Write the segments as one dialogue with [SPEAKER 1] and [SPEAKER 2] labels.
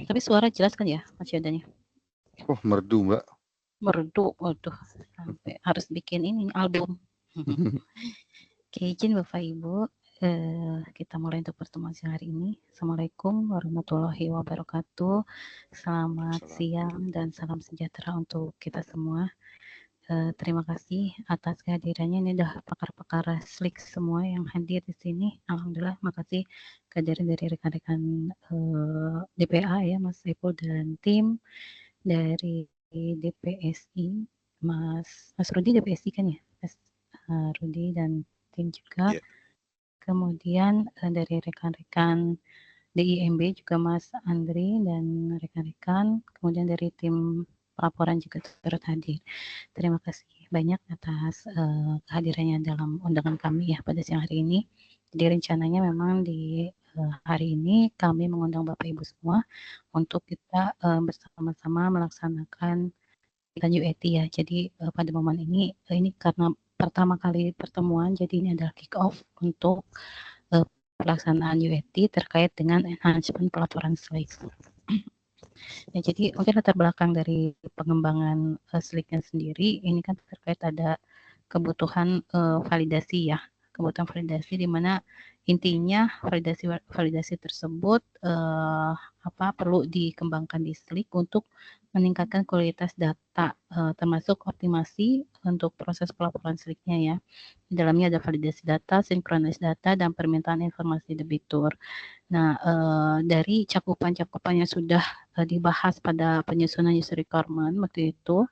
[SPEAKER 1] Tapi suara jelas kan ya Mas Yodanya?
[SPEAKER 2] Oh, merdu, Mbak.
[SPEAKER 1] Merdu, waduh, sampai harus bikin ini album. Oke, izin Bapak Ibu, kita mulai untuk pertemuan siang hari ini. Assalamualaikum warahmatullahi wabarakatuh. Selamat siang dan salam sejahtera untuk kita semua. Terima kasih atas kehadirannya. Ini udah pakar-pakar Slik semua yang hadir di sini. Alhamdulillah, makasih kehadiran dari rekan-rekan DPA ya, Mas Epul dan tim dari DPSI, Mas Rudi DPSI kan ya, Mas Rudi dan tim juga.
[SPEAKER 2] Yeah.
[SPEAKER 1] Kemudian dari rekan-rekan DIMB juga Mas Andri dan rekan-rekan. Kemudian dari tim pelaporan juga turut hadir. Terima kasih banyak atas kehadirannya dalam undangan kami ya pada siang hari ini. Jadi rencananya memang di hari ini kami mengundang Bapak Ibu semua untuk kita bersama-sama melaksanakan UAT ya. Jadi pada momen ini karena pertama kali pertemuan, jadi ini adalah kick off untuk pelaksanaan UAT terkait dengan enhancement pelaporan SLIC. Ya, jadi mungkin latar belakang dari pengembangan SLIC-nya sendiri ini kan terkait ada kebutuhan validasi ya, kebutuhan validasi di mana intinya validasi tersebut perlu dikembangkan di SLIC untuk meningkatkan kualitas data termasuk optimasi untuk proses pelaporan SLIC-nya ya. Di dalamnya ada validasi data, sinkronis data, dan permintaan informasi debitur. Nah, dari cakupan-cakupan yang sudah dibahas pada penyusunan user requirement waktu itu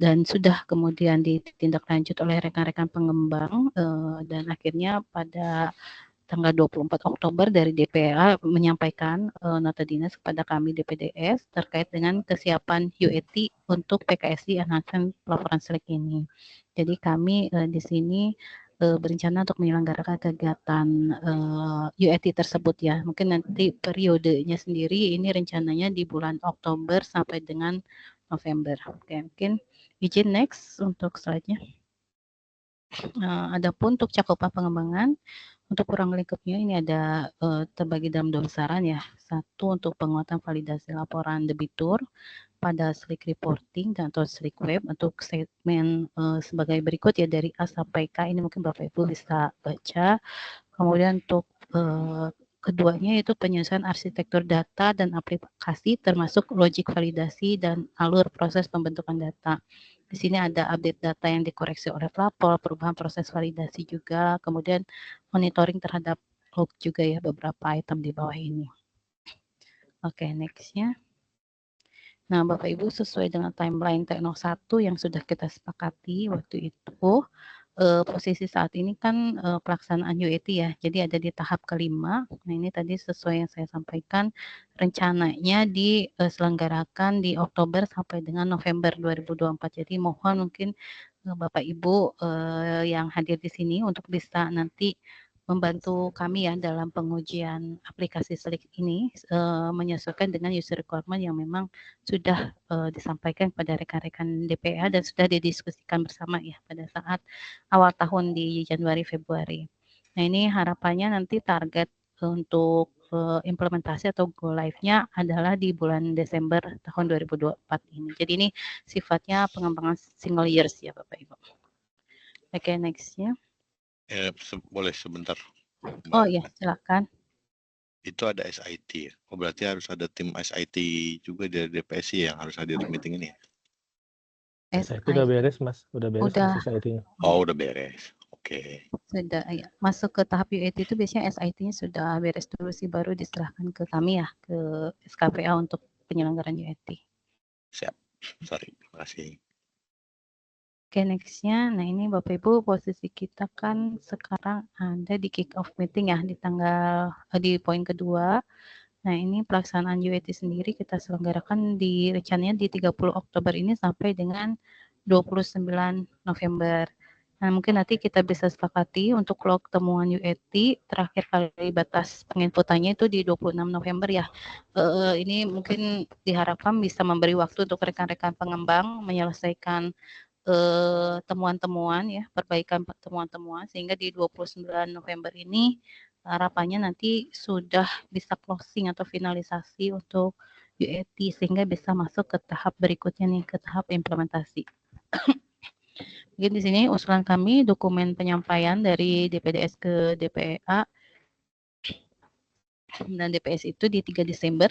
[SPEAKER 1] dan sudah kemudian ditindaklanjut oleh rekan-rekan pengembang dan akhirnya pada tanggal 24 Oktober dari DPA menyampaikan nota dinas kepada kami DPDS terkait dengan kesiapan UAT untuk PKSI Enhancement Pelaporan SLIC ini. Jadi kami di sini berencana untuk menyelenggarakan kegiatan UAT tersebut ya. Mungkin nanti periodenya sendiri ini rencananya di bulan Oktober sampai dengan November. Oke, mungkin izin next untuk slide-nya. Adapun untuk cakupan pengembangan, untuk kurang lengkapnya ini ada terbagi dalam dua besaran ya. Satu untuk penguatan validasi laporan debitur pada SLIC reporting dan atau SLIC web untuk segmen sebagai berikut ya dari A sampai K ini mungkin Bapak Ibu bisa baca. Kemudian untuk keduanya itu penyelesaian arsitektur data dan aplikasi termasuk logik validasi dan alur proses pembentukan data. Di sini ada update data yang dikoreksi oleh pelapor, perubahan proses validasi juga, kemudian monitoring terhadap log juga ya beberapa item di bawah ini. Oke, next-nya. Nah, Bapak Ibu sesuai dengan timeline T01 yang sudah kita sepakati waktu itu, posisi saat ini kan pelaksanaan UAT ya, jadi ada di tahap kelima. Nah ini tadi sesuai yang saya sampaikan, rencananya diselenggarakan di Oktober sampai dengan November 2024. Jadi mohon mungkin Bapak Ibu yang hadir di sini untuk bisa nanti membantu kami ya dalam pengujian aplikasi SLIC ini menyesuaikan dengan user requirement yang memang sudah disampaikan pada rekan-rekan DPA dan sudah didiskusikan bersama ya pada saat awal tahun di Januari Februari. Nah ini harapannya nanti target untuk implementasi atau go live-nya adalah di bulan Desember tahun 2024 ini. Jadi ini sifatnya pengembangan single years ya Bapak Ibu. Oke, next-nya.
[SPEAKER 2] Boleh sebentar.
[SPEAKER 1] Oh iya, silakan.
[SPEAKER 2] Itu ada SIT. Oh berarti harus ada tim SIT juga dari DPSI yang harus hadir di meeting ini.
[SPEAKER 3] SIT udah beres Mas, udah beres SIT-nya.
[SPEAKER 2] Oh udah beres. Oke.
[SPEAKER 1] Sudah ya. Masuk ke tahap UAT itu biasanya SIT-nya sudah beres dulu sih baru diserahkan ke kami ya, ke SKPA untuk penyelenggaraan UAT.
[SPEAKER 2] Siap. Sorry, terima kasih.
[SPEAKER 1] Oke, next-nya. Nah, ini Bapak Ibu posisi kita kan sekarang ada di kick off meeting ya di poin kedua. Nah, ini pelaksanaan UAT sendiri kita selenggarakan rencananya di 30 Oktober ini sampai dengan 29 November. Nah, mungkin nanti kita bisa sepakati untuk log temuan UAT terakhir kali batas penginputannya itu di 26 November ya. Ini mungkin diharapkan bisa memberi waktu untuk rekan-rekan pengembang menyelesaikan temuan-temuan ya, perbaikan temuan-temuan sehingga di 29 November ini harapannya nanti sudah bisa closing atau finalisasi untuk UAT sehingga bisa masuk ke tahap berikutnya nih, ke tahap implementasi. Mungkin di sini usulan kami dokumen penyampaian dari DPDS ke DPEA dan DPS itu di 3 Desember.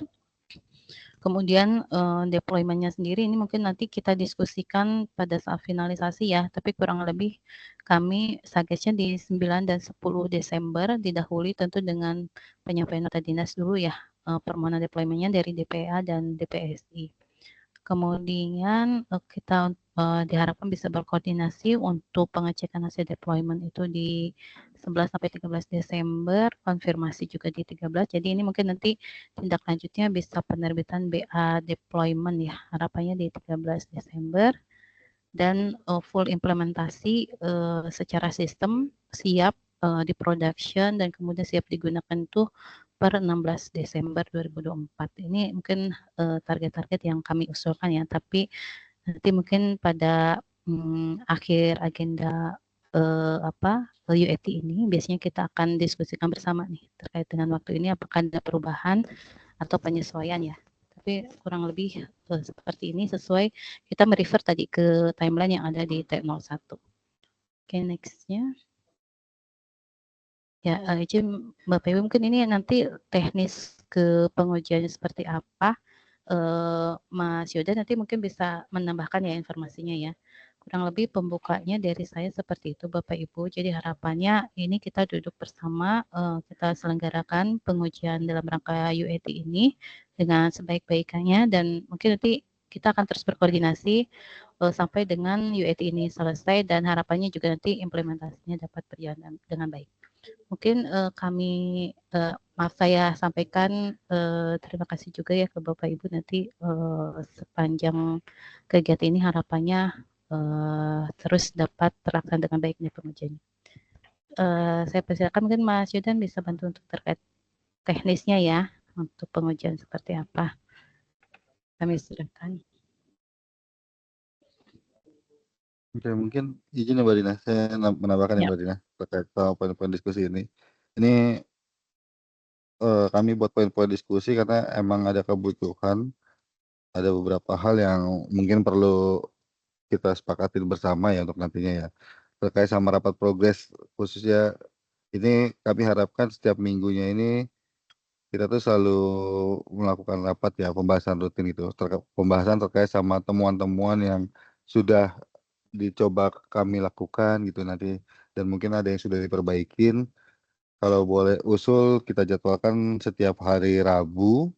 [SPEAKER 1] Kemudian deployment-nya sendiri ini mungkin nanti kita diskusikan pada saat finalisasi ya, tapi kurang lebih kami suggest-nya di 9 dan 10 Desember didahului tentu dengan penyampaian nota dinas dulu ya, permohonan deployment-nya dari DPA dan DPSI. Kemudian kita diharapkan bisa berkoordinasi untuk pengecekan hasil deployment itu di 11 sampai 13 Desember, konfirmasi juga di 13. Jadi ini mungkin nanti tindak lanjutnya bisa penerbitan BA deployment ya, harapannya di 13 Desember. Dan full implementasi secara sistem siap di production dan kemudian siap digunakan itu per 16 Desember 2024. Ini mungkin target-target yang kami usulkan ya, tapi nanti mungkin pada akhir agenda UAT ini biasanya kita akan diskusikan bersama nih terkait dengan waktu ini apakah ada perubahan atau penyesuaian ya. Tapi kurang lebih seperti ini sesuai kita merefer tadi ke timeline yang ada di T01. Oke, next-nya. Ya, izin Bapak Ibu mungkin ini nanti teknis ke pengujiannya seperti apa. Mas Yoda nanti mungkin bisa menambahkan ya informasinya ya. Kurang lebih pembukanya dari saya seperti itu Bapak Ibu. Jadi harapannya ini kita duduk bersama, kita selenggarakan pengujian dalam rangka UAT ini dengan sebaik-baiknya dan mungkin nanti kita akan terus berkoordinasi sampai dengan UAT ini selesai dan harapannya juga nanti implementasinya dapat berjalan dengan baik. Mungkin kami maaf saya sampaikan terima kasih juga ya ke Bapak Ibu nanti sepanjang kegiatan ini harapannya terus dapat terlaksana dengan baik nih pengujiannya. Saya persilakan mungkin Mas Yudan bisa bantu untuk terkait teknisnya ya untuk pengujian seperti apa. Kami silakan.
[SPEAKER 4] Oke, mungkin izin ya Mbak Dina, saya menambahkan ya Mbak Dina terkait poin-poin diskusi ini. Ini kami buat poin-poin diskusi karena emang ada kebutuhan, ada beberapa hal yang mungkin perlu kita sepakatin bersama ya untuk nantinya ya. Terkait sama rapat progres khususnya ini kami harapkan setiap minggunya ini kita tuh selalu melakukan rapat ya pembahasan rutin gitu, pembahasan terkait sama temuan-temuan yang sudah dicoba kami lakukan gitu nanti dan mungkin ada yang sudah diperbaikin. Kalau boleh usul kita jadwalkan setiap hari Rabu.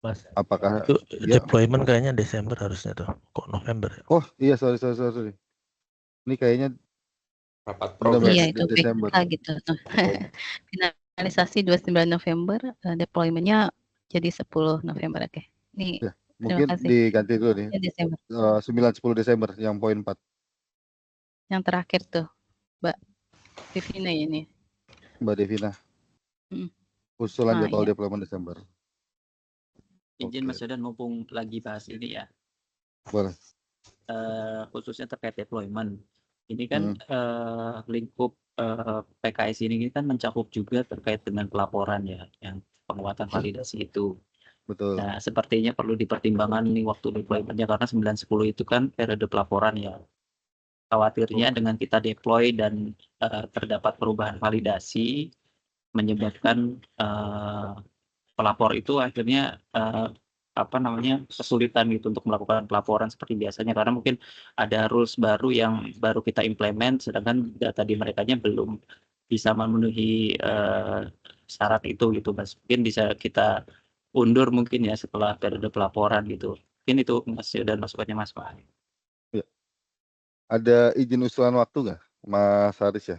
[SPEAKER 3] Mas,
[SPEAKER 4] Apakah
[SPEAKER 3] itu
[SPEAKER 4] ya?
[SPEAKER 3] deployment kayaknya Desember harusnya tuh, kok November ya?
[SPEAKER 4] Oh iya sorry. Ini kayaknya
[SPEAKER 2] Rapat
[SPEAKER 4] benar
[SPEAKER 2] progres.
[SPEAKER 1] Iya
[SPEAKER 4] di
[SPEAKER 1] itu
[SPEAKER 4] Desember.
[SPEAKER 1] PK gitu. Finalisasi 29 November, deployment-nya jadi 10 November. Oke. Nih,
[SPEAKER 4] Ya,
[SPEAKER 1] terima
[SPEAKER 4] mungkin
[SPEAKER 1] kasih.
[SPEAKER 4] diganti dulu nih.
[SPEAKER 1] Ya, Desember.
[SPEAKER 4] 9-10 Desember yang poin 4.
[SPEAKER 1] Yang terakhir tuh, Mbak Vivina ya ini.
[SPEAKER 4] Mbak Devina.
[SPEAKER 1] Hmm.
[SPEAKER 4] Usulan jadwal
[SPEAKER 1] iya.
[SPEAKER 4] deployment Desember.
[SPEAKER 5] Izin
[SPEAKER 4] Oke.
[SPEAKER 5] Mas Yodan mumpung lagi bahas ini ya.
[SPEAKER 4] Boleh.
[SPEAKER 5] Khususnya terkait deployment. Ini kan lingkup PKS ini kan mencakup juga terkait dengan pelaporan ya, yang penguatan validasi itu.
[SPEAKER 4] Betul.
[SPEAKER 5] Nah, sepertinya perlu dipertimbangkan nih waktu deployment-nya karena 9-10 itu kan periode pelaporan ya. Khawatirnya dengan kita deploy dan terdapat perubahan validasi menyebabkan pelapor itu akhirnya kesulitan gitu untuk melakukan pelaporan seperti biasanya karena mungkin ada rules baru yang baru kita implement sedangkan data di merekanya belum bisa memenuhi syarat itu gitu Mas. Mungkin bisa kita undur mungkin ya setelah periode pelaporan gitu. Mungkin itu Mas dan masukannya Mas Pak.
[SPEAKER 4] Ya. Ada izin usulan waktu nggak Mas Haris ya?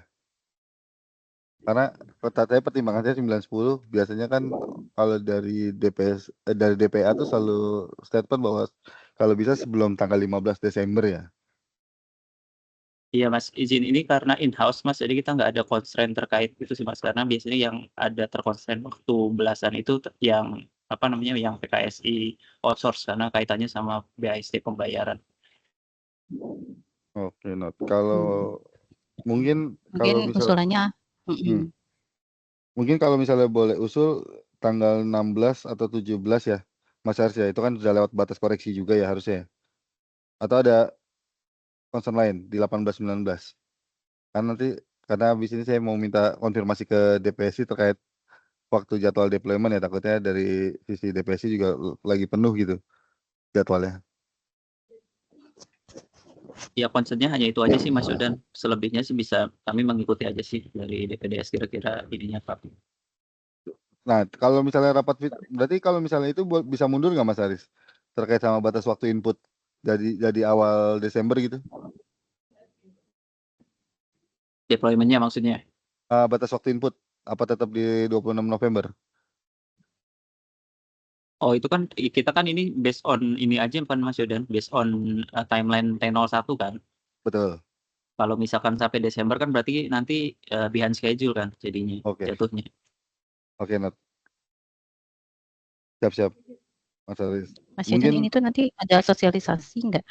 [SPEAKER 4] Karena saya pertimbangan saya 9-10 biasanya kan kalau dari dari DPA tuh selalu statement bahwa kalau bisa sebelum tanggal 15 Desember ya.
[SPEAKER 5] Iya Mas, izin ini karena in-house Mas, jadi kita nggak ada constraint terkait itu sih Mas, karena biasanya yang ada terconstraint waktu belasan itu yang yang PKSI outsource karena kaitannya sama BAST pembayaran.
[SPEAKER 4] Oke, not. Kalau mungkin kalau
[SPEAKER 1] Mungkin
[SPEAKER 4] misal
[SPEAKER 1] usulannya
[SPEAKER 4] Mungkin kalau misalnya boleh usul tanggal 16 atau 17 ya, Mas Haris ya, itu kan sudah lewat batas koreksi juga ya harusnya ya? Atau ada concern lain di 18, 19? Karena habis ini saya mau minta konfirmasi ke DPSI terkait waktu jadwal deployment ya, takutnya dari sisi DPSI juga lagi penuh gitu jadwalnya.
[SPEAKER 5] Ya concern-nya hanya itu aja sih Mas Yodan. Selebihnya sih bisa kami mengikuti aja sih dari DPDS kira-kira ininya Pak.
[SPEAKER 4] Nah, kalau misalnya berarti kalau misalnya itu bisa mundur nggak Mas Haris? Terkait sama batas waktu input jadi awal Desember gitu?
[SPEAKER 5] Deployment-nya maksudnya.
[SPEAKER 4] Batas waktu input apa tetap di 26 November?
[SPEAKER 5] Oh itu kan kita kan ini based on ini aja kan Mas Yodan, based on timeline T01 kan.
[SPEAKER 4] Betul.
[SPEAKER 5] Kalau misalkan sampai Desember kan berarti nanti behind schedule kan jadinya jatuhnya.
[SPEAKER 4] Oke, Nat. Siap-siap, Mas Haris.
[SPEAKER 1] Mas Yodan, ini tuh nanti ada sosialisasi nggak?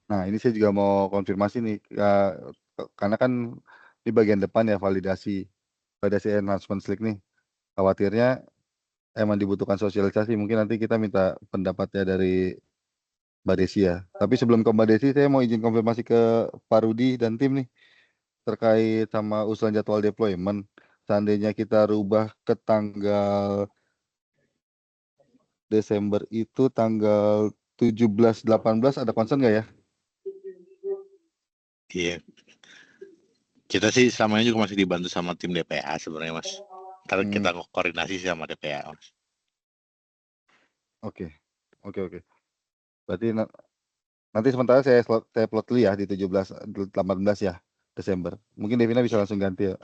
[SPEAKER 4] Nah, ini saya juga mau konfirmasi nih, karena kan di bagian depan ya validasi enhancement slick nih. Khawatirnya emang dibutuhkan sosialisasi. Mungkin nanti kita minta pendapatnya dari Mbak Desi ya. Tapi sebelum ke Mbak Desi, saya mau izin konfirmasi ke Pak Rudi dan tim nih terkait sama usulan jadwal deployment. Seandainya kita rubah ke tanggal Desember itu tanggal 17-18, ada concern nggak ya?
[SPEAKER 2] Iya. Kita sih selama ini juga masih dibantu sama tim DPA sebenarnya Mas. Ntar kita koordinasi sama DPA Mas.
[SPEAKER 4] Oke. Berarti nanti sementara saya plot dulu ya di 17-18 ya Desember. Mungkin Devina bisa langsung ganti ya.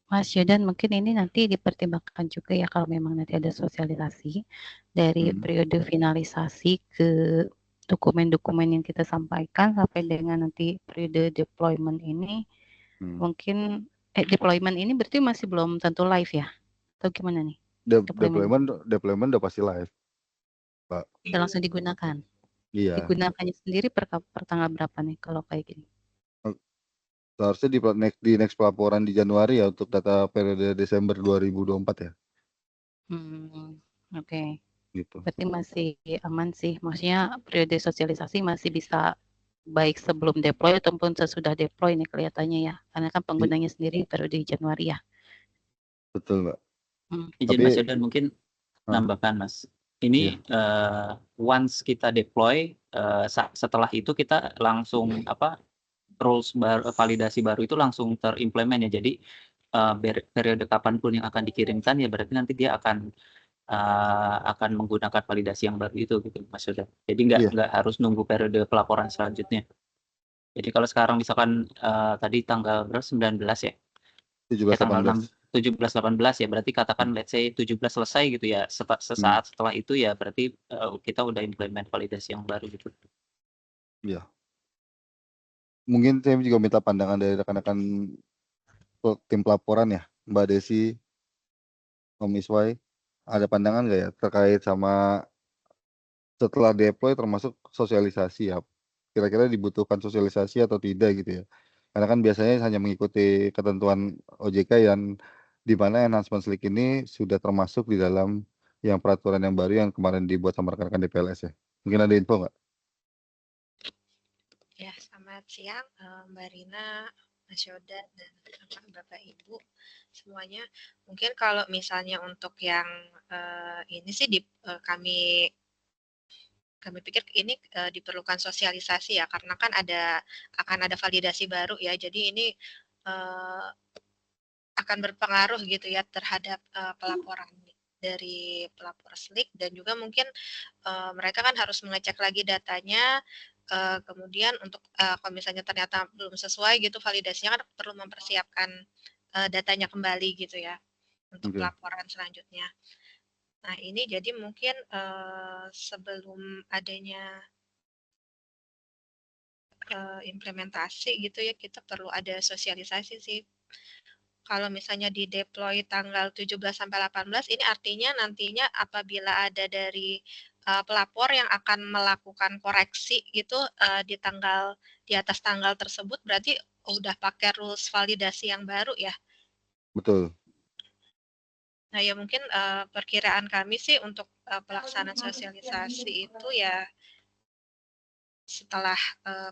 [SPEAKER 1] Mas Yodan, mungkin ini nanti dipertimbangkan juga ya kalau memang nanti ada sosialisasi dari periode finalisasi ke dokumen-dokumen yang kita sampaikan sampai dengan nanti periode deployment ini. Mungkin deployment ini berarti masih belum tentu live ya? Atau gimana nih?
[SPEAKER 4] Deployment udah pasti live, Pak.
[SPEAKER 1] Udah langsung digunakan?
[SPEAKER 4] Iya.
[SPEAKER 1] Digunakannya sendiri per tanggal berapa nih kalau kayak gini?
[SPEAKER 4] Seharusnya di next pelaporan di Januari ya untuk data periode Desember 2024 ya.
[SPEAKER 1] Oke.
[SPEAKER 4] Gitu.
[SPEAKER 1] Berarti masih aman sih. Maksudnya periode sosialisasi masih bisa baik sebelum deploy ataupun sesudah deploy nih kelihatannya ya. Karena kan penggunanya sendiri periode Januari ya.
[SPEAKER 4] Betul, Mbak.
[SPEAKER 5] Izin Mas Yodan mungkin nambahkan Mas. Ini once kita deploy, setelah itu kita langsung rules baru, validasi baru itu langsung terimplement ya. Jadi periode kapanpun yang akan dikirimkan ya berarti nanti dia akan menggunakan validasi yang baru itu gitu Mas Yodan. Jadi nggak harus nunggu periode pelaporan selanjutnya. Jadi kalau sekarang misalkan tadi tanggal 19 ya. 17-18 ya berarti katakan let's say 17 selesai gitu ya, sesaat setelah itu ya berarti kita udah implement validasi yang baru gitu.
[SPEAKER 4] Iya. Mungkin saya juga minta pandangan dari rekan-rekan tim pelaporan ya, Mbak Desi, Om Iswai, ada pandangan nggak ya terkait sama setelah deploy termasuk sosialisasi ya, kira-kira dibutuhkan sosialisasi atau tidak gitu ya? Karena kan biasanya hanya mengikuti ketentuan OJK yang di mana enhancement slick ini sudah termasuk di dalam yang peraturan yang baru yang kemarin dibuat sama rekan-rekan DPLS ya. Mungkin ada info nggak?
[SPEAKER 6] Ya, selamat siang Mbak Rina, Mas Yodan, dan Bapak Ibu semuanya. Mungkin kalau misalnya untuk yang ini sih kami pikir ini diperlukan sosialisasi ya, karena kan akan ada validasi baru ya. Jadi ini akan berpengaruh gitu ya terhadap pelaporan dari pelapor slick, dan juga mungkin mereka kan harus mengecek lagi datanya. Kemudian untuk kalau misalnya ternyata belum sesuai gitu validasinya, kan perlu mempersiapkan datanya kembali gitu ya untuk pelaporan selanjutnya. Nah ini jadi mungkin sebelum adanya implementasi gitu ya, kita perlu ada sosialisasi sih. Kalau misalnya di deploy tanggal 17 sampai 18, ini artinya nantinya apabila ada dari pelapor yang akan melakukan koreksi gitu di atas tanggal tersebut, berarti udah pakai rules validasi yang baru ya.
[SPEAKER 4] Betul.
[SPEAKER 6] Nah ya mungkin perkiraan kami sih untuk pelaksanaan sosialisasi itu ya setelah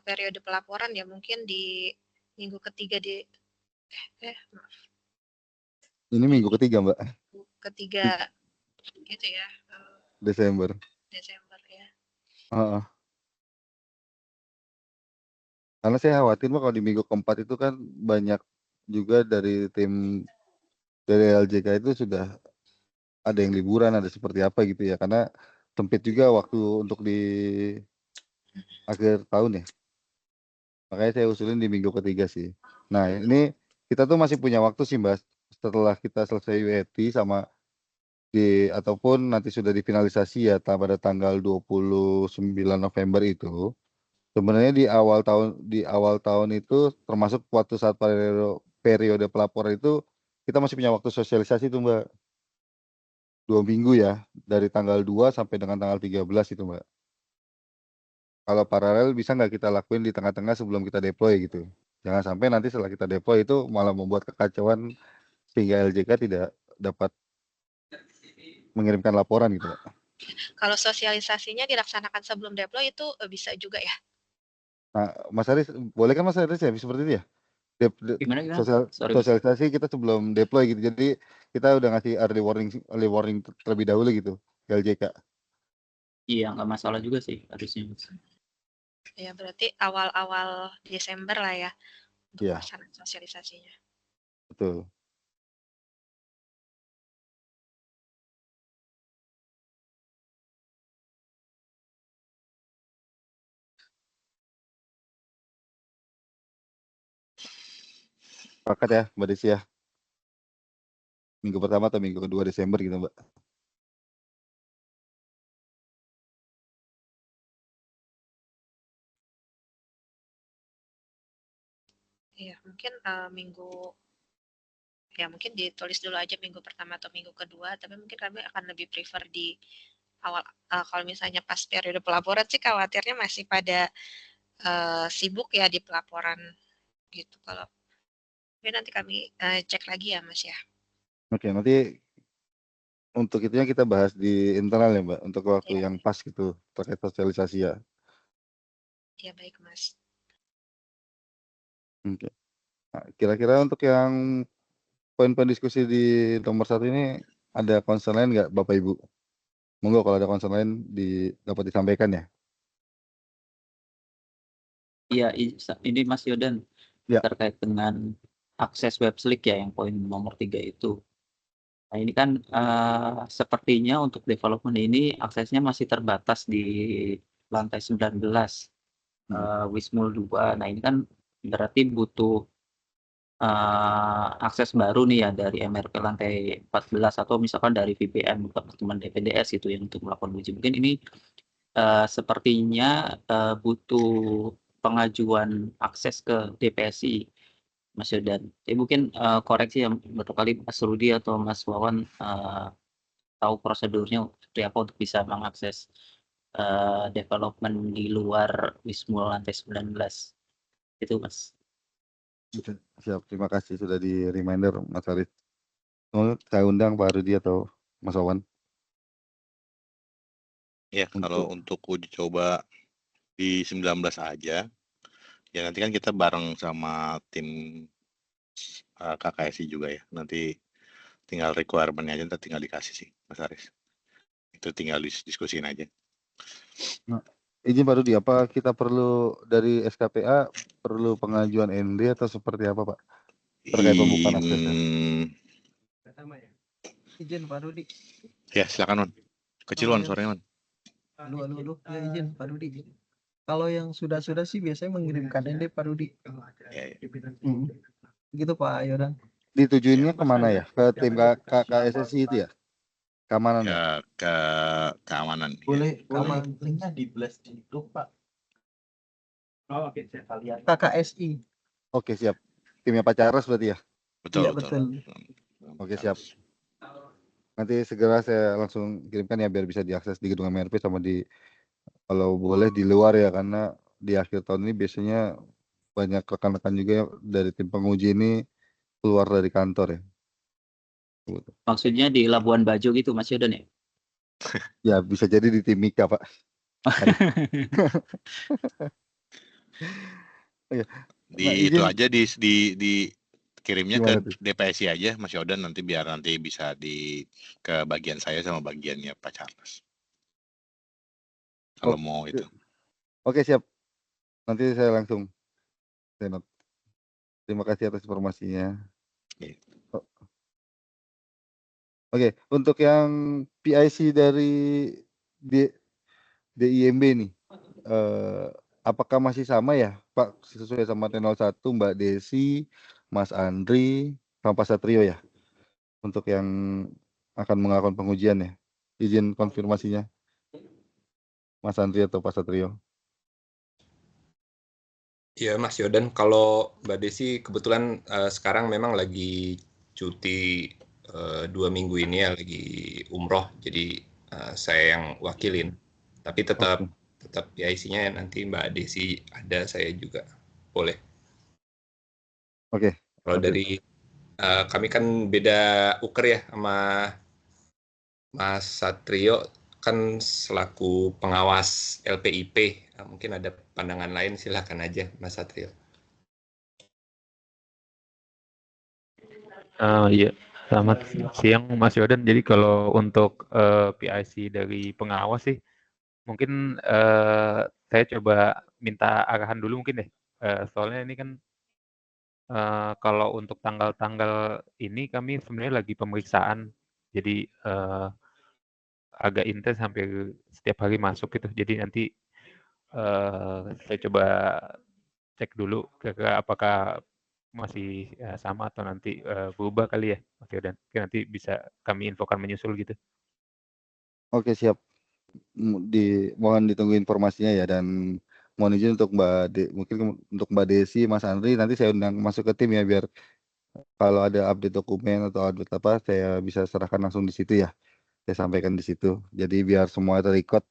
[SPEAKER 6] periode pelaporan ya mungkin di minggu ketiga maaf,
[SPEAKER 4] Ini minggu ketiga, Mbak.
[SPEAKER 6] ketiga gitu ya,
[SPEAKER 4] Desember.
[SPEAKER 6] Desember ya.
[SPEAKER 4] Heeh. Karena saya khawatir Mbak kalau di minggu keempat itu kan banyak juga dari tim dari LJK itu sudah ada yang liburan, ada seperti apa gitu ya. Karena sempit juga waktu untuk di akhir tahun ya. Makanya saya usulin di minggu ketiga sih. Nah, ini kita tuh masih punya waktu sih, Mbak. Setelah kita selesai UET sama ataupun nanti sudah difinalisasi ya pada tanggal 29 November itu. Sebenarnya di awal tahun itu termasuk waktu saat periode pelaporan itu kita masih punya waktu sosialisasi tuh, Mbak. 2 minggu ya, dari tanggal 2 sampai dengan tanggal 13 itu, Mbak. Kalau paralel bisa nggak kita lakuin di tengah-tengah sebelum kita deploy gitu. Jangan sampai nanti setelah kita deploy itu malah membuat kekacauan sehingga LJK tidak dapat mengirimkan laporan gitu, Mbak.
[SPEAKER 6] Kalau sosialisasinya dilaksanakan sebelum deploy itu bisa juga ya?
[SPEAKER 4] Nah, Mas Aris, boleh kan Mas Aris ya seperti itu ya?
[SPEAKER 5] Gimana? Sorry, Mas.
[SPEAKER 4] Sosialisasi kita sebelum deploy gitu. Jadi kita udah ngasih early warning terlebih dahulu gitu ke LJK.
[SPEAKER 5] Iya, nggak masalah juga sih harusnya, Mas.
[SPEAKER 6] Ya berarti awal-awal Desember lah ya untuk
[SPEAKER 4] Iya.
[SPEAKER 6] pelaksanaan sosialisasinya.
[SPEAKER 4] Betul. Sepakat ya Mbak Desi ya? Minggu pertama atau minggu kedua Desember gitu, Mbak?
[SPEAKER 6] Iya, mungkin mungkin ditulis dulu aja minggu pertama atau minggu kedua, tapi mungkin kami akan lebih prefer di awal, kalau misalnya pas periode pelaporan sih khawatirnya masih pada sibuk ya di pelaporan gitu. Kalau nanti kami cek lagi ya Mas ya.
[SPEAKER 4] Oke, nanti untuk itunya kita bahas di internal ya Mbak, untuk waktu yang pas gitu terkait sosialisasi ya.
[SPEAKER 6] Iya baik Mas.
[SPEAKER 4] Oke. Nah, kira-kira untuk yang poin-poin diskusi di nomor 1 ini ada concern lain nggak Bapak Ibu? Monggo kalau ada concern lain dapat disampaikan ya.
[SPEAKER 5] Iya, ini Mas Yodan
[SPEAKER 4] Ya.
[SPEAKER 5] terkait dengan akses web slick ya yang poin nomor 3 itu. Nah ini kan sepertinya untuk development ini aksesnya masih terbatas di lantai 19 Wismul 2. Nah ini kan berarti butuh akses baru nih ya dari MRP lantai 14 atau misalkan dari VPN teman DPDS itu yang untuk melakukan uji. Mungkin ini sepertinya butuh pengajuan akses ke DPSI, Mas Yodan. Jadi mungkin koreksi yang barangkali Mas Rudi atau Mas Wawan tahu prosedurnya seperti apa untuk bisa mengakses development di luar Wismul lantai 19. Itu Mas.
[SPEAKER 4] Siap, terima kasih sudah di reminder Mas Arif. Saya undang Pak Rudi atau Mas Wawan.
[SPEAKER 2] Ya, kalau untuk uji coba di 19 aja, ya nanti kan kita bareng sama tim KKSI juga ya. Nanti tinggal requirement-nya aja, tinggal dikasih sih, Mas Aris. Itu tinggal diskusiin aja.
[SPEAKER 4] Nah, izin Pak Rudi, apa kita perlu dari SKPA perlu pengajuan ND atau seperti apa Pak? Terkait pembukaan aksesnya.
[SPEAKER 7] Izin Pak Rudi.
[SPEAKER 2] Ya silakan Wan. Kecil Wan suaranya Wan.
[SPEAKER 7] Aduh, ya izin Pak Rudi. Kalau yang sudah sih biasanya mengirimkan ND Pak Rudi.
[SPEAKER 2] Ya.
[SPEAKER 7] Gitu Pak Yodan.
[SPEAKER 4] Ditujuinnya kemana ya? Ke tim KKSSI itu ya? Keamanan ya?
[SPEAKER 2] Ke keamanan.
[SPEAKER 7] Boleh linknya di blast di grup Pak. Oh, oke, saya lihat. KKSI.
[SPEAKER 4] Oke, siap. Timnya Pak Charles berarti ya?
[SPEAKER 2] Betul,
[SPEAKER 7] iya, betul.
[SPEAKER 4] Oke, siap. Nanti segera saya langsung kirimkan ya biar bisa diakses di gedung MRP sama kalau boleh di luar ya, karena di akhir tahun ini biasanya banyak rekan-rekan juga dari tim penguji ini keluar dari kantor ya.
[SPEAKER 5] Maksudnya di Labuan Bajo gitu Mas Yodan ya?
[SPEAKER 4] Ya bisa jadi di Timika Pak. Oke. Nah,
[SPEAKER 2] Itu
[SPEAKER 4] izin
[SPEAKER 2] aja di kirimnya ke
[SPEAKER 4] gimana tuh?
[SPEAKER 2] DPSI aja Mas Yodan, nanti biar nanti bisa ke bagian saya sama bagiannya Pak Charles. Kalau mau itu.
[SPEAKER 4] Oke siap. Nanti saya langsung send. Terima kasih atas informasinya. Oke, untuk yang PIC dari DIMB nih, apakah masih sama ya Pak, sesuai sama T01 Mbak Desi, Mas Andri, sama Pak Satrio ya? Untuk yang akan melakukan pengujian ya? Izin konfirmasinya, Mas Andri atau Pak Satrio?
[SPEAKER 8] Iya Mas Yodan, kalau Mbak Desi kebetulan sekarang memang lagi cuti 2 minggu ini ya, lagi umroh, jadi saya yang wakilin. Tapi tetap PIC-nya nanti Mbak Desi ada, saya juga boleh.
[SPEAKER 4] Oke.
[SPEAKER 8] Kalau dari kami kan beda uker ya sama Mas Satrio, kan selaku pengawas LPIP. Mungkin ada pandangan lain, silakan aja Mas Satrio.
[SPEAKER 3] Iya, selamat siang Mas Yodan. Jadi kalau untuk PIC dari pengawas sih, mungkin saya coba minta arahan dulu mungkin deh. Soalnya ini kan kalau untuk tanggal-tanggal ini kami sebenarnya lagi pemeriksaan, jadi agak intens hampir setiap hari masuk gitu. Jadi nanti saya coba cek dulu kira-kira apakah masih sama atau nanti berubah kali ya Mas Yodan. Nanti bisa kami infokan menyusul gitu.
[SPEAKER 4] Oke siap. Mohon ditunggu informasinya ya, dan mohon izin untuk mungkin untuk Mbak Desi, Mas Andri, nanti saya undang masuk ke tim ya, biar kalau ada update dokumen atau update apa saya bisa serahkan langsung di situ ya. Saya sampaikan di situ. Jadi biar semua terrecord.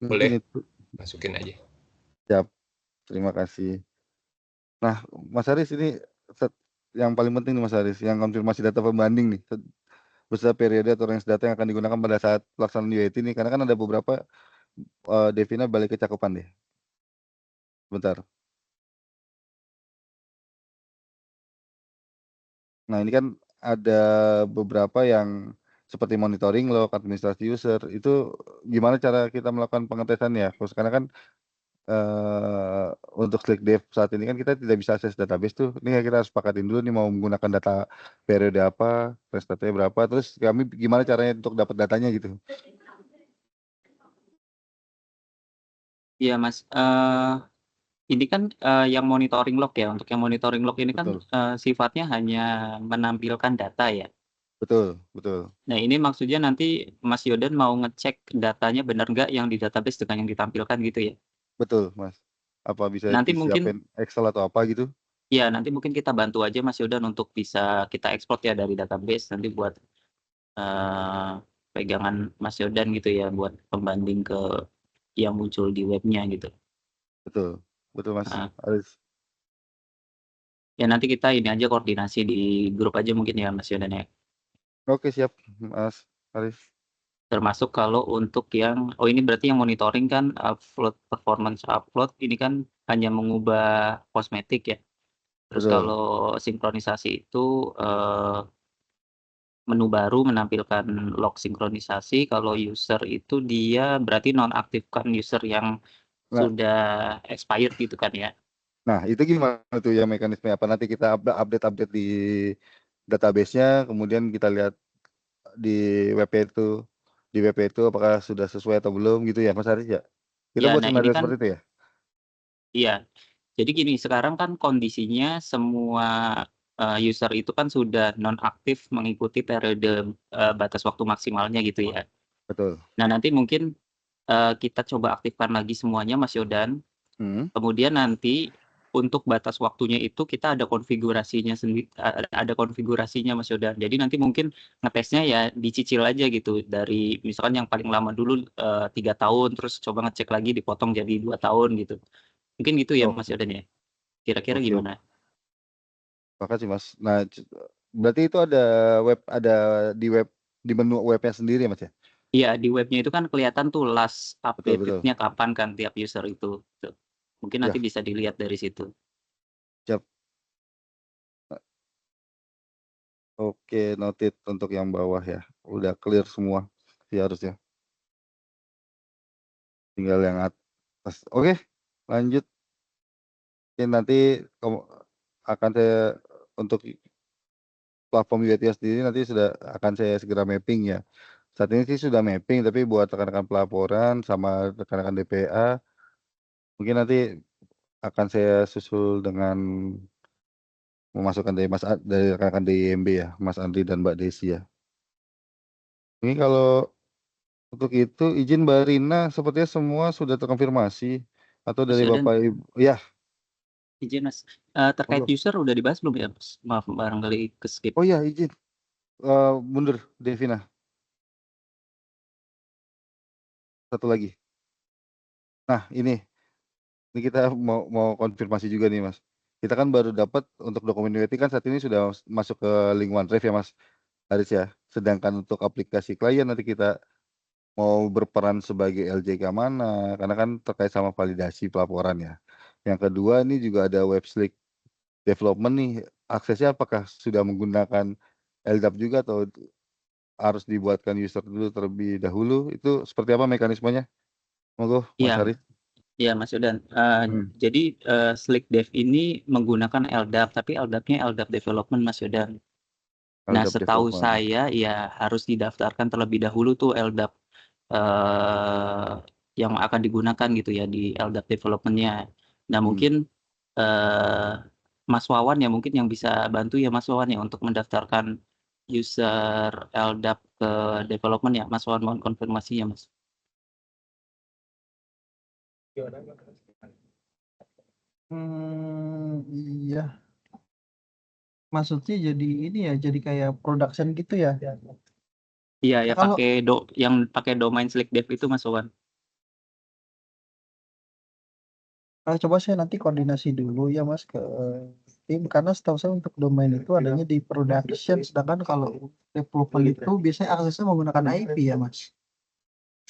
[SPEAKER 8] Boleh, masukin aja.
[SPEAKER 4] Siap. Terima kasih. Nah, Mas Haris, ini yang paling penting nih Mas Haris, yang konfirmasi data pembanding nih, beserta periode atau range data yang akan digunakan pada saat pelaksanaan UAT ini, karena kan ada beberapa Devina balik ke cakupan deh. Bentar. Nah, ini kan ada beberapa yang seperti monitoring log, administrasi user, itu gimana cara kita melakukan pengetesan ya? Terus karena kan untuk Slick Dev saat ini kan kita tidak bisa akses database tuh. Ini kita harus sepakatin dulu nih mau menggunakan data periode apa, range datanya berapa, terus kami gimana caranya untuk dapat datanya gitu.
[SPEAKER 5] Iya Mas, ini kan yang monitoring log ya. Untuk yang monitoring log ini kan sifatnya hanya menampilkan data ya.
[SPEAKER 4] Betul, betul.
[SPEAKER 5] Nah ini maksudnya nanti Mas Yodan mau ngecek datanya benar nggak yang di database dengan yang ditampilkan gitu ya?
[SPEAKER 4] Betul Mas. Apa bisa
[SPEAKER 5] Nanti
[SPEAKER 4] disiapin Excel atau apa gitu?
[SPEAKER 5] Ya nanti mungkin kita bantu aja Mas Yodan untuk bisa kita ekspor ya dari database nanti buat pegangan Mas Yodan gitu ya, buat pembanding ke yang muncul di webnya gitu.
[SPEAKER 4] Betul, betul Mas Haris.
[SPEAKER 5] Ya nanti kita ini aja koordinasi di grup aja mungkin ya Mas Yodan ya.
[SPEAKER 4] Oke siap Mas Haris.
[SPEAKER 5] Termasuk kalau untuk yang, ini berarti yang monitoring kan upload, performance upload ini kan hanya mengubah kosmetik ya. Terus kalau sinkronisasi itu menu baru menampilkan log sinkronisasi. Kalau user itu dia berarti nonaktifkan user yang sudah expired gitu kan ya.
[SPEAKER 4] Nah, itu gimana tuh ya mekanisme apa? Nanti kita update di database-nya, kemudian kita lihat di WP itu apakah sudah sesuai atau belum gitu ya Mas Haris ya? Kita buat skenario seperti itu ya?
[SPEAKER 5] Iya. Jadi gini, sekarang kan kondisinya semua user itu kan sudah nonaktif mengikuti periode batas waktu maksimalnya gitu ya.
[SPEAKER 4] Betul.
[SPEAKER 5] Nah, nanti mungkin kita coba aktifkan lagi semuanya Mas Yodan. Kemudian nanti untuk batas waktunya itu kita ada konfigurasinya sendiri, ada konfigurasinya Mas Yodan. Jadi nanti mungkin ngetesnya ya dicicil aja gitu, dari misalkan yang paling lama dulu 3 tahun, terus coba ngecek lagi dipotong jadi 2 tahun gitu. Mungkin gitu ya Mas Yodan ya. Kira-kira gimana?
[SPEAKER 4] Makasih Mas. Nah, berarti itu ada di menu webnya sendiri ya Mas ya?
[SPEAKER 5] Iya, di webnya itu kan kelihatan tuh last
[SPEAKER 4] Betul betul.
[SPEAKER 5] update-nya kapan kan tiap user itu. Tuh. Mungkin
[SPEAKER 4] Ya,
[SPEAKER 5] nanti bisa dilihat dari situ.
[SPEAKER 4] siap. Oke, noted untuk yang bawah ya. Udah clear semua sih harusnya. Tinggal yang atas. Oke, lanjut. Oke, nanti akan saya untuk platform UITS sendiri nanti akan saya segera mapping ya. Saat ini sih sudah mapping, tapi buat rekan-rekan pelaporan sama rekan-rekan DPA, mungkin nanti akan saya susul dengan memasukkan dari rekan-rekan DIMB ya, Mas Andri dan Mbak Desi ya. Ini kalau untuk itu izin Mbak Rina sepertinya semua sudah terkonfirmasi atau
[SPEAKER 5] Mas
[SPEAKER 4] dari
[SPEAKER 5] Yodan,
[SPEAKER 4] Bapak Ibu. Ya,
[SPEAKER 5] izin Mas. Terkait
[SPEAKER 4] monggo.
[SPEAKER 5] user udah dibahas belum ya Mas? Maaf barangkali ke skip.
[SPEAKER 4] Oh ya, izin. Mundur Devina. Satu lagi. Nah, ini kita mau konfirmasi juga nih Mas. Kita kan baru dapat untuk dokumen UIT kan saat ini sudah masuk ke link OneDrive ya Mas Haris ya. Sedangkan untuk aplikasi klien nanti kita mau berperan sebagai LJK mana, karena kan terkait sama validasi pelaporan ya. Yang kedua ini juga ada Webslick development nih, aksesnya apakah sudah menggunakan LDAP juga atau harus dibuatkan user dulu terlebih dahulu, itu seperti apa mekanismenya? Monggo Mas
[SPEAKER 5] Iya,
[SPEAKER 4] Haris.
[SPEAKER 5] iya Mas Yodan.
[SPEAKER 4] Hmm,
[SPEAKER 5] Jadi Slick Dev ini menggunakan LDAP, tapi LDAP-nya LDAP development Mas Yodan. Nah,
[SPEAKER 4] LDAP
[SPEAKER 5] setahu
[SPEAKER 4] development.
[SPEAKER 5] saya ya harus didaftarkan terlebih dahulu tuh LDAP yang akan digunakan gitu ya di LDAP development-nya. Nah, mungkin Mas Wawan ya mungkin yang bisa bantu ya Mas Wawan ya untuk mendaftarkan user LDAP ke development ya. Mas Wawan mohon konfirmasi ya Mas.
[SPEAKER 7] Iya. Maksudnya jadi ini ya, jadi kayak production gitu ya.
[SPEAKER 5] Iya ya
[SPEAKER 7] Kalau
[SPEAKER 5] pakai domain Slick Dev itu Mas Wawan.
[SPEAKER 7] coba saya nanti koordinasi dulu ya Mas ke tim, karena setahu saya untuk domain itu adanya di production, sedangkan kalau development itu biasanya aksesnya menggunakan IP ya Mas.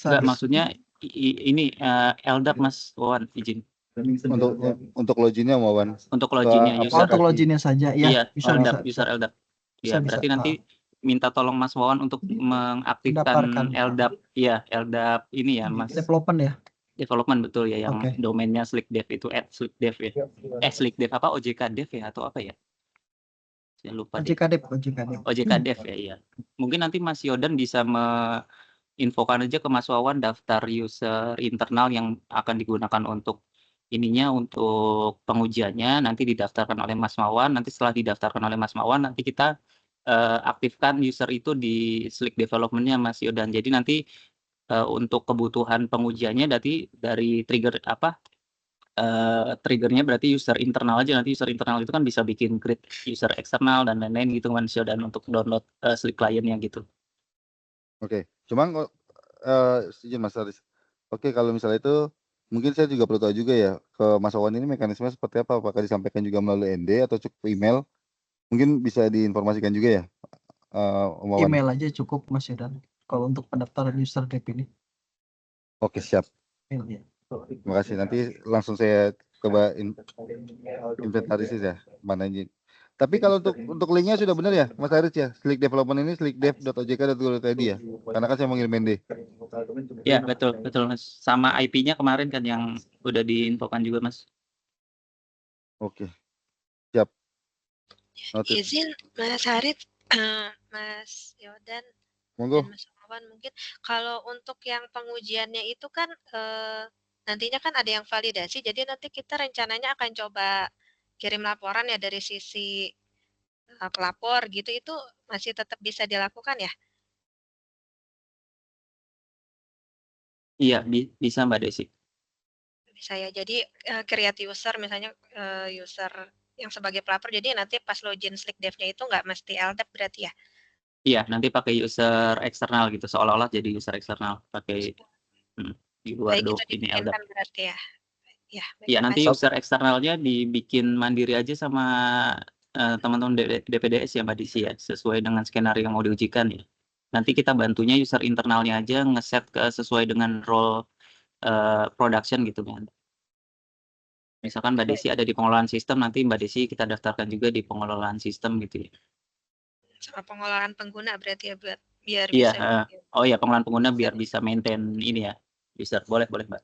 [SPEAKER 5] Enggak, maksudnya ini LDAP Mas Wawan izin.
[SPEAKER 4] Untuk loginnya Wawan.
[SPEAKER 5] Untuk loginnya user.
[SPEAKER 7] Untuk loginnya saja ya.
[SPEAKER 5] Iya,
[SPEAKER 7] bisa
[SPEAKER 5] LDAP,
[SPEAKER 7] bisa.
[SPEAKER 5] user LDAP.
[SPEAKER 7] Bisa,
[SPEAKER 5] Ya,
[SPEAKER 7] bisa.
[SPEAKER 5] berarti nanti minta tolong Mas Wawan untuk mengaktifkan
[SPEAKER 7] Mendaftarkan.
[SPEAKER 5] LDAP. Iya, LDAP ini ya Mas.
[SPEAKER 7] Development ya.
[SPEAKER 5] Development betul ya, yang
[SPEAKER 7] Oke.
[SPEAKER 5] domainnya SlickDev itu @SlickDev ya. SlickDev apa OJK Dev ya atau apa ya? Saya lupa deh.
[SPEAKER 7] OJK Dev, OJK Dev.
[SPEAKER 5] OJK Dev ya, iya. Mungkin nanti Mas Yodan bisa infokan aja ke Mas Wawan daftar user internal yang akan digunakan untuk ininya, untuk pengujiannya, nanti didaftarkan oleh Mas Wawan. Nanti setelah didaftarkan oleh Mas Wawan, nanti kita aktifkan user itu di Slick development-nya Mas Yodan. Jadi nanti untuk kebutuhan pengujiannya dari trigger triggernya berarti user internal aja. Nanti user internal itu kan bisa bikin create user eksternal dan lain-lain gitu Mas Yodan untuk download Slick client-nya gitu.
[SPEAKER 4] Oke, cuman izin Mas Haris. Oke, kalau misalnya itu mungkin saya juga perlu tahu juga ya ke Mas Wawan ini mekanisme seperti apa? Apakah disampaikan juga melalui ND atau cukup email? Mungkin bisa diinformasikan juga ya, Om Wawan.
[SPEAKER 7] Email aja cukup Mas Yodan. Kalau untuk pendaftaran user Dev ini.
[SPEAKER 4] Oke, siap.
[SPEAKER 7] Email ya.
[SPEAKER 4] Terima kasih. Nanti langsung saya coba inventarisir ya, mana ini. Tapi kalau untuk linknya sudah benar ya, Mas Haris ya, Slick Development ini slickdev.ojk.go.id ya, karena kan saya mau ngirim ND.
[SPEAKER 5] Ya betul Mas. Sama IP-nya kemarin kan yang udah diinfokan juga Mas.
[SPEAKER 4] Oke, siap. Noted.
[SPEAKER 6] Izin Mas Haris, Mas Yodan
[SPEAKER 4] Monggo.
[SPEAKER 6] dan Mas Wawan, mungkin kalau untuk yang pengujiannya itu kan nantinya kan ada yang validasi, jadi nanti kita rencananya akan coba kirim laporan ya dari sisi pelapor gitu, itu masih tetap bisa dilakukan ya?
[SPEAKER 5] Iya, bisa Mbak Desi.
[SPEAKER 6] Bisa ya, jadi create user misalnya user yang sebagai pelapor, jadi nanti pas login SlickDev-nya itu nggak mesti LDAP berarti ya?
[SPEAKER 5] Iya, nanti pakai user eksternal gitu, seolah-olah jadi user eksternal pakai di luar
[SPEAKER 6] Baik, itu
[SPEAKER 5] ini LDAP.
[SPEAKER 6] dipikirkan berarti ya. Ya,
[SPEAKER 5] Iya, nanti user eksternalnya dibikin mandiri aja sama teman-teman DPDS ya Mbak Desi ya, sesuai dengan skenario yang mau diujikan ya. Nanti kita bantunya user internalnya aja ngeset sesuai dengan role production gitu kan. Misalkan Mbak Desi ada di pengelolaan sistem, nanti Mbak Desi kita daftarkan juga di pengelolaan sistem gitu ya.
[SPEAKER 6] Sama pengelolaan pengguna berarti ya biar
[SPEAKER 5] Iya,
[SPEAKER 6] bisa
[SPEAKER 5] oh ya pengelolaan pengguna biar bisa maintain ini ya. Bisa, boleh Mbak.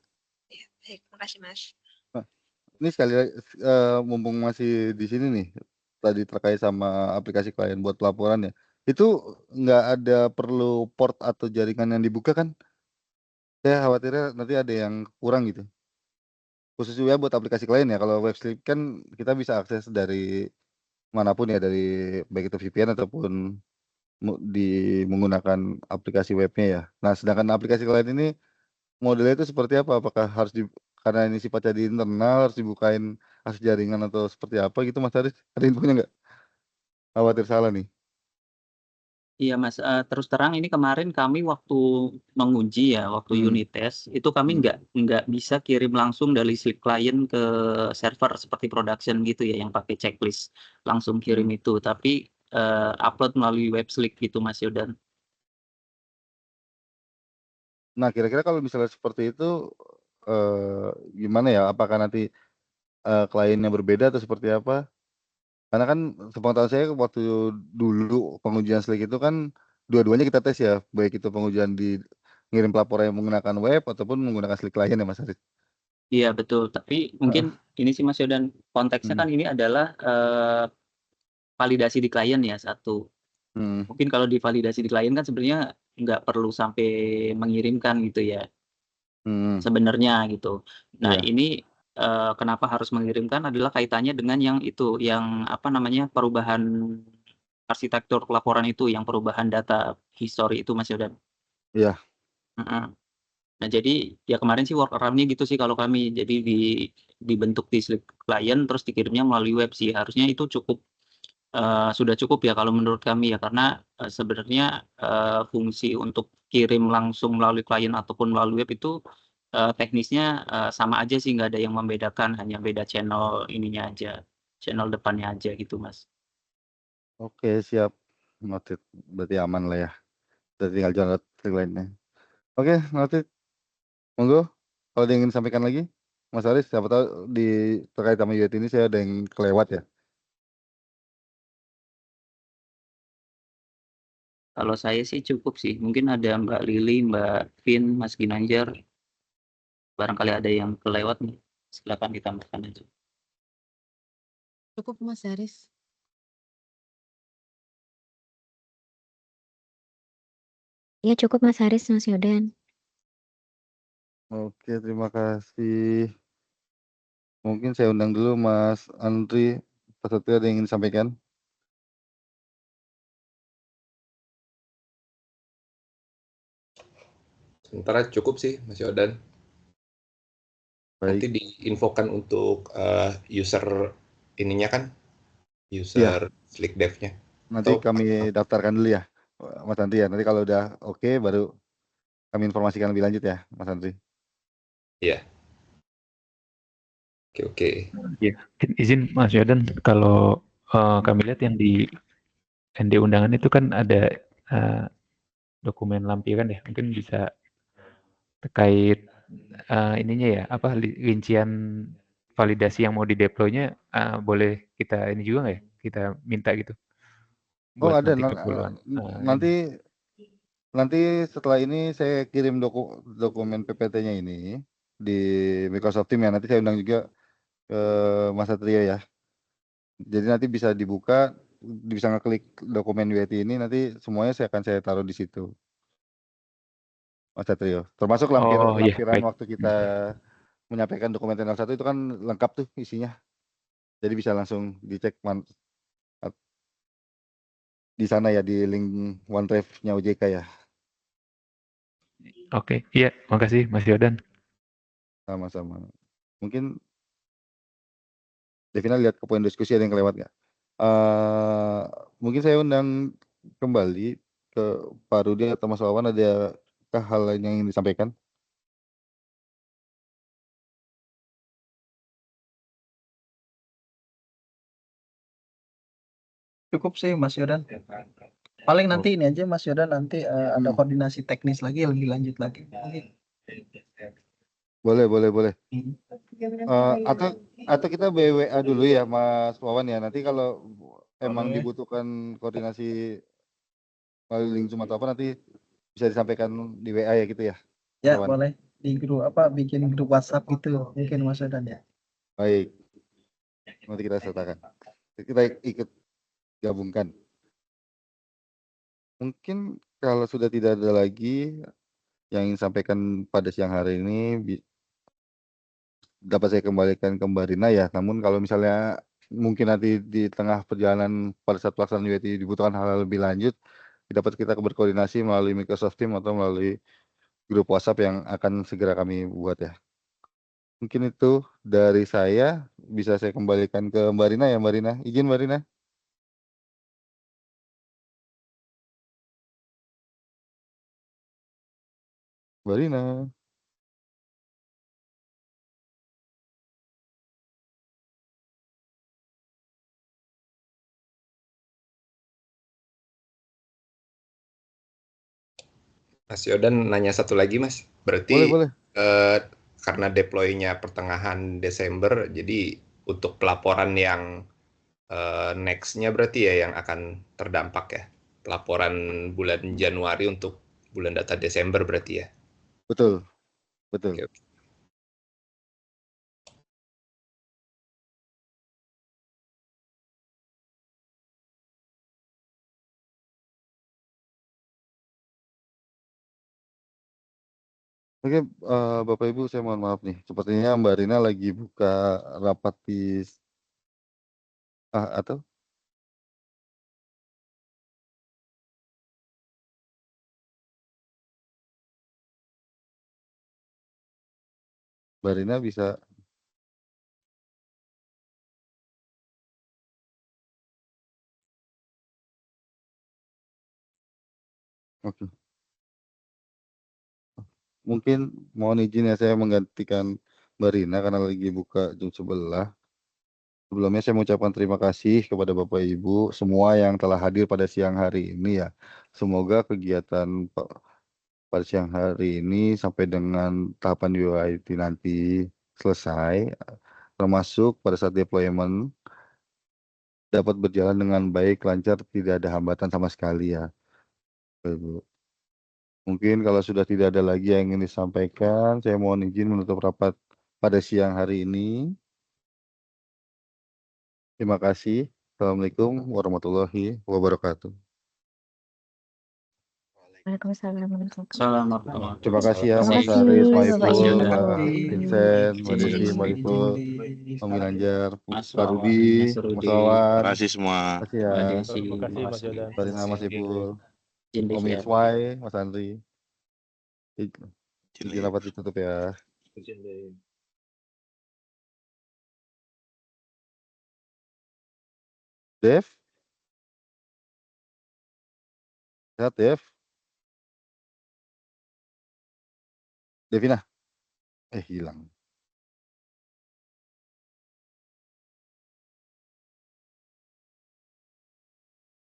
[SPEAKER 6] ya, baik, makasih Mas.
[SPEAKER 4] Ini sekali mumpung masih di sini nih, tadi terkait sama aplikasi klien buat pelaporan ya. Itu nggak ada perlu port atau jaringan yang dibuka kan? Saya khawatirnya nanti ada yang kurang gitu. Khususnya buat aplikasi klien ya. Kalau Webslip kan kita bisa akses dari manapun ya, dari baik itu VPN ataupun menggunakan aplikasi webnya ya. Nah, sedangkan aplikasi klien ini modelnya itu seperti apa? Apakah harus karena ini sifatnya di internal harus dibukain akses jaringan atau seperti apa gitu Mas Haris? Ada infonya nggak? Khawatir salah nih.
[SPEAKER 5] Iya Mas, terus terang ini kemarin kami waktu menguji ya, waktu unit test itu kami nggak bisa kirim langsung dari Slip client ke server seperti production gitu ya, yang pakai checklist langsung kirim itu, tapi upload melalui web Slip gitu Mas Yodan.
[SPEAKER 4] Nah, kira-kira kalau misalnya seperti itu gimana ya? Apakah nanti kliennya berbeda atau seperti apa? Karena kan sepengetahuan saya waktu dulu pengujian Slack itu kan dua-duanya kita tes ya, baik itu pengujian di ngirim pelaporan yang menggunakan web ataupun menggunakan Slack client ya Mas Haris?
[SPEAKER 5] Iya betul, tapi mungkin ini sih Mas Yodan, konteksnya kan ini adalah validasi di klien ya satu. Mungkin kalau divalidasi di klien kan sebenarnya nggak perlu sampai mengirimkan gitu ya. Sebenarnya gitu. Nah ini kenapa harus mengirimkan adalah kaitannya dengan yang itu, yang apa namanya, perubahan arsitektur pelaporan itu, yang perubahan data history itu Mas Yodan.
[SPEAKER 4] Iya.
[SPEAKER 5] Nah jadi ya kemarin sih workaround-nya gitu sih kalau kami, jadi dibentuk di Slack client terus dikirimnya melalui web sih, harusnya itu cukup sudah cukup ya kalau menurut kami ya, karena sebenarnya fungsi untuk kirim langsung melalui klien ataupun melalui web itu teknisnya sama aja sih, nggak ada yang membedakan, hanya beda channel ininya aja, channel depannya aja gitu Mas.
[SPEAKER 4] Oke, siap. Noted. Berarti aman lah ya. Udah tinggal download Slack lainnya. Oke, noted. Monggo kalau ada yang ingin disampaikan lagi, Mas Haris, siapa tahu terkait sama UIT ini saya ada yang kelewat ya.
[SPEAKER 5] Kalau saya sih cukup sih, mungkin ada Mbak Lili, Mbak Vin, Mas Ginanjar, barangkali ada yang kelewat nih, silakan ditambahkan aja.
[SPEAKER 9] Cukup Mas Haris.
[SPEAKER 10] Ya cukup Mas Haris, Mas Yodan.
[SPEAKER 4] Oke, terima kasih. Mungkin saya undang dulu Mas Andri, Pak Satrio ada yang ingin disampaikan?
[SPEAKER 8] Sementara cukup sih Mas Yodan. Nanti diinfokan untuk user ininya kan, user Slack dev-nya.
[SPEAKER 4] Nanti kami daftarkan dulu ya, Mas Andri ya. Nanti kalau udah oke baru kami informasikan lebih lanjut ya, Mas Andri.
[SPEAKER 8] Iya. Oke.
[SPEAKER 3] Ya, izin Mas Yodan, kalau kami lihat yang di ND undangan itu kan ada dokumen lampiran ya, mungkin bisa terkait ininya ya, apa rincian validasi yang mau di-deploy-nya boleh kita ini juga nggak ya? Kita minta gitu.
[SPEAKER 4] Oh
[SPEAKER 3] Buat
[SPEAKER 4] ada, nanti setelah ini saya kirim dokumen PPT-nya ini di Microsoft Teams ya. Nanti saya undang juga ke Mas Satrio ya. Jadi nanti bisa dibuka, bisa ngeklik dokumen UIT ini, nanti semuanya akan saya taruh di situ. Mas Satrio, termasuk lampiran waktu kita menyampaikan dokumen channel 1 itu kan lengkap tuh isinya. Jadi bisa langsung dicek di sana ya, di link OneDrive-nya OJK ya.
[SPEAKER 3] Oke, iya, makasih Mas Yodan.
[SPEAKER 4] Sama-sama. Mungkin Devina lihat ke poin diskusi ada yang kelewat nggak? Mungkin saya undang kembali ke Pak Rudi atau Mas Wawan, ada hal lain yang ingin disampaikan?
[SPEAKER 7] Cukup sih Mas Yodan. Paling
[SPEAKER 4] Oh,
[SPEAKER 7] nanti ini aja Mas Yodan, nanti ada koordinasi teknis lagi lebih lanjut lagi.
[SPEAKER 4] boleh, boleh, boleh.
[SPEAKER 7] Hmm.
[SPEAKER 4] Atau kita BWA dulu ya Mas Wawan ya. Nanti kalau emang
[SPEAKER 7] Boleh.
[SPEAKER 4] dibutuhkan koordinasi melalui link Zoom atau apa nanti bisa disampaikan di WA ya gitu ya.
[SPEAKER 7] Ya
[SPEAKER 4] Wawan.
[SPEAKER 7] boleh di grup bikin grup WhatsApp gitu mungkin Mas Yodan ya.
[SPEAKER 4] Baik, nanti kita sertakan. Kita ikut gabungkan. Mungkin kalau sudah tidak ada lagi yang ingin sampaikan pada siang hari ini dapat saya kembalikan ke Mbak Rina ya. Namun kalau misalnya mungkin nanti di tengah perjalanan pada saat pelaksanaan UAT dibutuhkan hal lebih lanjut, dapat kita berkoordinasi melalui Microsoft Teams atau melalui grup WhatsApp yang akan segera kami buat ya. Mungkin itu dari saya, bisa saya kembalikan ke Mbak Rina ya Mbak Rina. Izin Mbak Rina. Mbak Rina.
[SPEAKER 8] Mas Yodan nanya satu lagi Mas.
[SPEAKER 4] Boleh,
[SPEAKER 8] Berarti
[SPEAKER 4] boleh.
[SPEAKER 8] karena deploy-nya pertengahan Desember, jadi untuk pelaporan yang next-nya berarti ya yang akan terdampak ya. Pelaporan bulan Januari untuk bulan data Desember berarti ya.
[SPEAKER 4] Betul, betul.
[SPEAKER 8] Oke, oke.
[SPEAKER 4] Oke, Bapak Ibu saya mohon maaf nih. Sepertinya Mbak Rina lagi buka rapat di atau Mbak Rina bisa oke. Mungkin mohon izin ya saya menggantikan Mbak Rina karena lagi buka jam 11. Sebelumnya saya mengucapkan terima kasih kepada Bapak Ibu semua yang telah hadir pada siang hari ini ya. Semoga kegiatan pada siang hari ini sampai dengan tahapan UIT nanti selesai, termasuk pada saat deployment dapat berjalan dengan baik, lancar, tidak ada hambatan sama sekali ya, Bapak Ibu. Mungkin kalau sudah tidak ada lagi yang ingin disampaikan, saya mohon izin menutup rapat pada siang hari ini. Terima kasih. Assalamualaikum warahmatullahi wabarakatuh.
[SPEAKER 10] Waalaikumsalam warahmatullahi
[SPEAKER 5] Salam
[SPEAKER 10] wabarakatuh.
[SPEAKER 4] Terima kasih ya
[SPEAKER 10] Terima
[SPEAKER 4] Mas
[SPEAKER 10] kasih
[SPEAKER 4] Haris, Mas
[SPEAKER 10] Bapak
[SPEAKER 4] Ipul,
[SPEAKER 10] Yodan.
[SPEAKER 4] Mbak Vincent, Mbak Desi, Mbak
[SPEAKER 5] Izin,
[SPEAKER 4] Ipul,
[SPEAKER 5] izin.
[SPEAKER 4] Om Ginanjar,
[SPEAKER 5] Mas
[SPEAKER 4] Pak
[SPEAKER 5] Wawan,
[SPEAKER 4] Rudi,
[SPEAKER 5] Mas
[SPEAKER 4] Mas
[SPEAKER 5] Rudi,
[SPEAKER 2] Terima
[SPEAKER 4] Wawan,
[SPEAKER 2] kasih semua.
[SPEAKER 4] terima kasih ya.
[SPEAKER 5] Mbak Desi,
[SPEAKER 9] Terima kasih Mas Yodan.
[SPEAKER 4] Mbak Rina, Mas Ipul,
[SPEAKER 5] izin
[SPEAKER 4] Om
[SPEAKER 5] Devi ya.
[SPEAKER 4] Iswai, Mas Andri. Izin
[SPEAKER 2] Izin
[SPEAKER 4] rapat ditutup ya.
[SPEAKER 9] Izin deh.
[SPEAKER 4] Dev, sehat Dev? Devina, hilang.